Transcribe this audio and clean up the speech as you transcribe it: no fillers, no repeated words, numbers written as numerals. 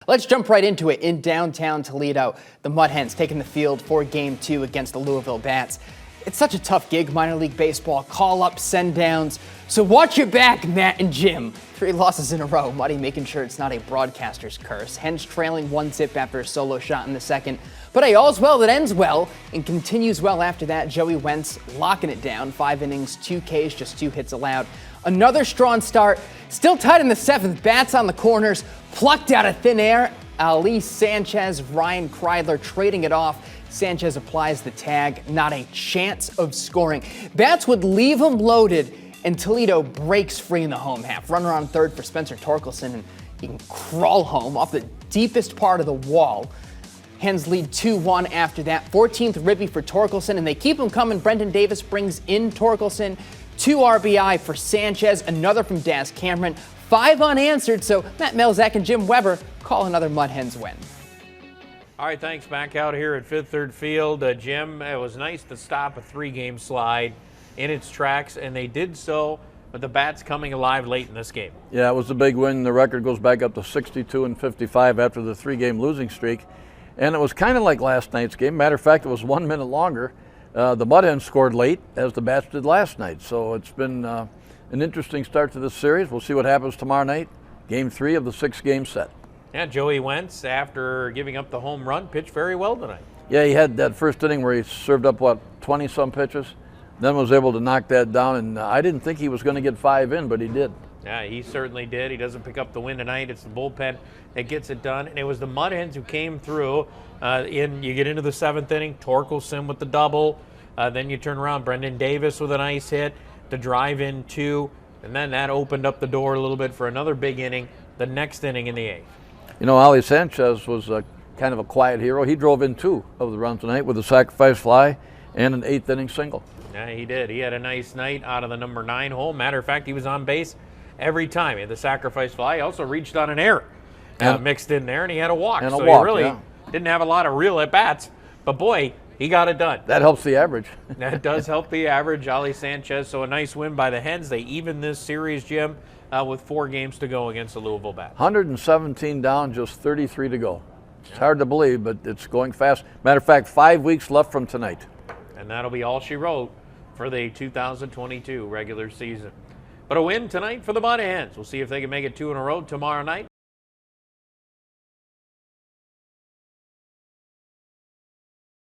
Let's jump right into it. In downtown Toledo, the Mud Hens taking the field for Game 2 against the Louisville Bats. It's such a tough gig, minor league baseball, call-ups, send-downs. So watch your back, Matt and Jim. 3 losses in a row. Muddy making sure it's not a broadcaster's curse. Hens trailing 1-0 after a solo shot in the second. But hey, all's well that ends well and continues well after that. Joey Wentz locking it down. 5 innings, 2 Ks, just 2 hits allowed. Another strong start. Still tied in the 7th. Bats on the corners. Plucked out of thin air. Ali Sanchez, Ryan Kreidler trading it off. Sanchez applies the tag. Not a chance of scoring. Bats would leave him loaded, and Toledo breaks free in the home half. Runner on third for Spencer Torkelson, and he can crawl home off the deepest part of the wall. Hens lead 2-1 after that. 14th ribby for Torkelson, and they keep him coming. Brendan Davis brings in Torkelson. 2 RBI for Sanchez, another from Daz Cameron. 5 unanswered, so Matt Melzak and Jim Weber call another Mud Hens win. All right, thanks. Back out here at Fifth Third Field. Jim, it was nice to stop a 3-game slide in its tracks, and they did so with the Bats coming alive late in this game. Yeah, it was a big win. The record goes back up to 62-55 after the 3-game losing streak. And it was kind of like last night's game. Matter of fact, it was 1 minute longer. The Mud Hens scored late, as the Bats did last night. So it's been an interesting start to this series. We'll see what happens tomorrow night. Game 3 of the 6-game set. Yeah, Joey Wentz, after giving up the home run, pitched very well tonight. Yeah, he had that first inning where he served up, 20-some pitches, then was able to knock that down, and I didn't think he was going to get 5 in, but he did. Yeah, he certainly did. He doesn't pick up the win tonight. It's the bullpen that gets it done, and it was the Mud Hens who came through. You get into the 7th inning, Torkelson with the double, then you turn around, Brendan Davis with a nice hit, to drive in 2, and then that opened up the door a little bit for another big inning, the next inning in the 8th. You know, Ali Sanchez was kind of a quiet hero. He drove in 2 of the runs tonight with a sacrifice fly and an 8th inning single. Yeah, he did. He had a nice night out of the number 9 hole. Matter of fact, he was on base every time. He had the sacrifice fly. He also reached on an error mixed in there, and he had a walk. And so a walk, he really didn't have a lot of real at-bats. But, boy, he got it done. That helps the average. That does help the average, Ali Sanchez. So a nice win by the Hens. They even this series, Jim, with 4 games to go against the Louisville Bats. 117 down, just 33 to go. It's hard to believe, but it's going fast. Matter of fact, 5 weeks left from tonight. And that'll be all she wrote for the 2022 regular season. But a win tonight for the Mud Hens. We'll see if they can make it 2 in a row tomorrow night.